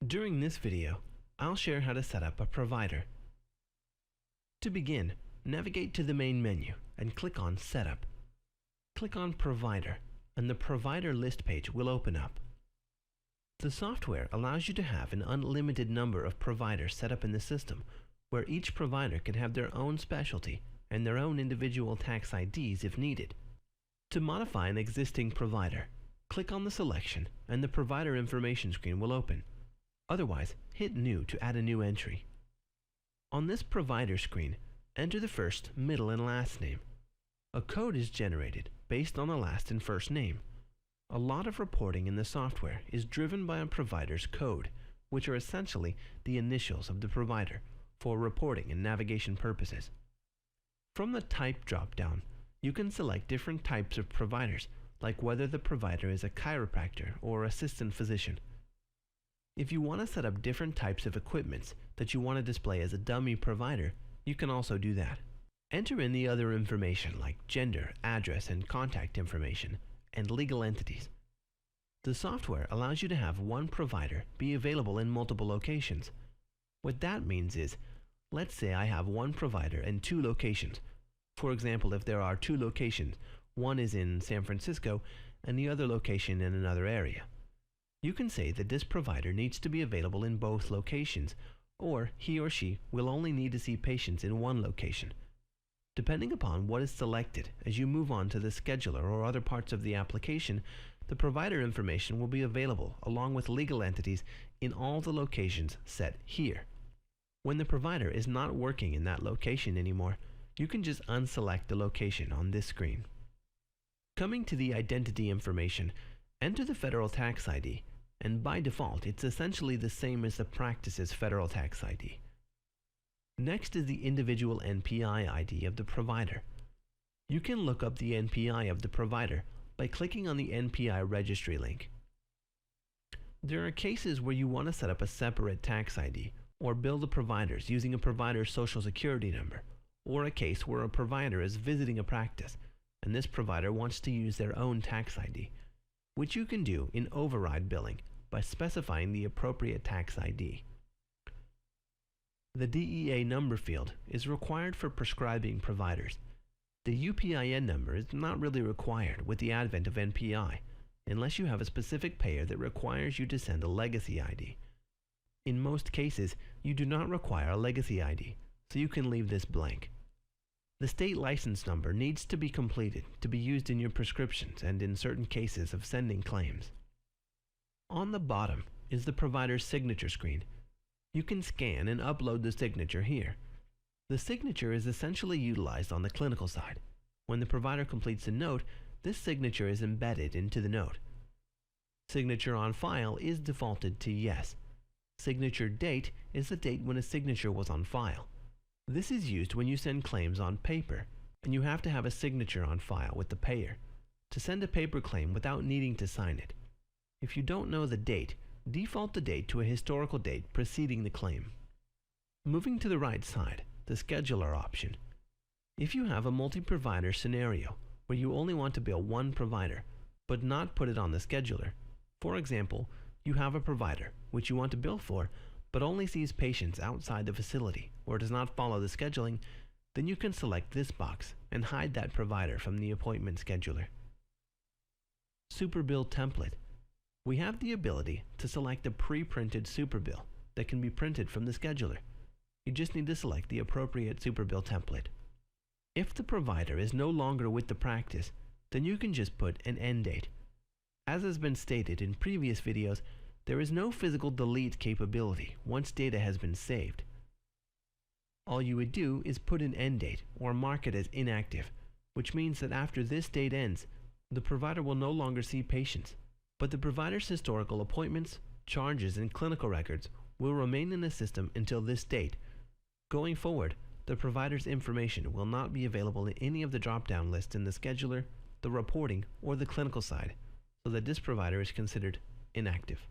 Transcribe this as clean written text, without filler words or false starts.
During this video, I'll share how to set up a provider. To begin, navigate to the main menu and click on Setup. Click on Provider, and the Provider list page will open up. The software allows you to have an unlimited number of providers set up in the system, where each provider can have their own specialty and their own individual tax IDs if needed. To modify an existing provider, click on the selection and the provider information screen will open. Otherwise, hit New to add a new entry. On this provider screen, enter the first, middle, and last name. A code is generated based on the last and first name. A lot of reporting in the software is driven by a provider's code, which are essentially the initials of the provider for reporting and navigation purposes. From the Type drop-down, you can select different types of providers, like whether the provider is a chiropractor or assistant physician. If you want to set up different types of equipments that you want to display as a dummy provider, you can also do that. Enter in the other information like gender, address, and contact information, and legal entities. The software allows you to have one provider be available in multiple locations. What that means is, let's say I have one provider and two locations. For example, if there are two locations, one is in San Francisco and the other location in another area. You can say that this provider needs to be available in both locations, or he or she will only need to see patients in one location. Depending upon what is selected as you move on to the scheduler or other parts of the application, the provider information will be available along with legal entities in all the locations set here. When the provider is not working in that location anymore, you can just unselect the location on this screen. Coming to the identity information, enter the federal tax ID, and by default it's essentially the same as the practice's federal tax ID. Next is the individual NPI ID of the provider. You can look up the NPI of the provider by clicking on the NPI registry link. There are cases where you want to set up a separate tax ID or bill the providers using a provider's social security number, or a case where a provider is visiting a practice and this provider wants to use their own tax ID, which you can do in override billing by specifying the appropriate tax ID. The DEA number field is required for prescribing providers. The UPIN number is not really required with the advent of NPI, unless you have a specific payer that requires you to send a legacy ID. In most cases, you do not require a legacy ID, so you can leave this blank. The state license number needs to be completed to be used in your prescriptions and in certain cases of sending claims. On the bottom is the provider's signature screen. You can scan and upload the signature here. The signature is essentially utilized on the clinical side. When the provider completes a note, this signature is embedded into the note. Signature on file is defaulted to yes. Signature date is the date when a signature was on file. This is used when you send claims on paper, and you have to have a signature on file with the payer to send a paper claim without needing to sign it. If you don't know the date, default the date to a historical date preceding the claim. Moving to the right side, the scheduler option. If you have a multi-provider scenario where you only want to bill one provider, but not put it on the scheduler, for example, you have a provider which you want to bill for, but only sees patients outside the facility or does not follow the scheduling, then you can select this box and hide that provider from the appointment scheduler. Superbill template. We have the ability to select a pre-printed superbill that can be printed from the scheduler. You just need to select the appropriate superbill template. If the provider is no longer with the practice, then you can just put an end date. As has been stated in previous videos, there is no physical delete capability once data has been saved. All you would do is put an end date or mark it as inactive, which means that after this date ends, the provider will no longer see patients, but the provider's historical appointments, charges, and clinical records will remain in the system until this date. Going forward, the provider's information will not be available in any of the drop-down lists in the scheduler, the reporting, or the clinical side, so that this provider is considered inactive.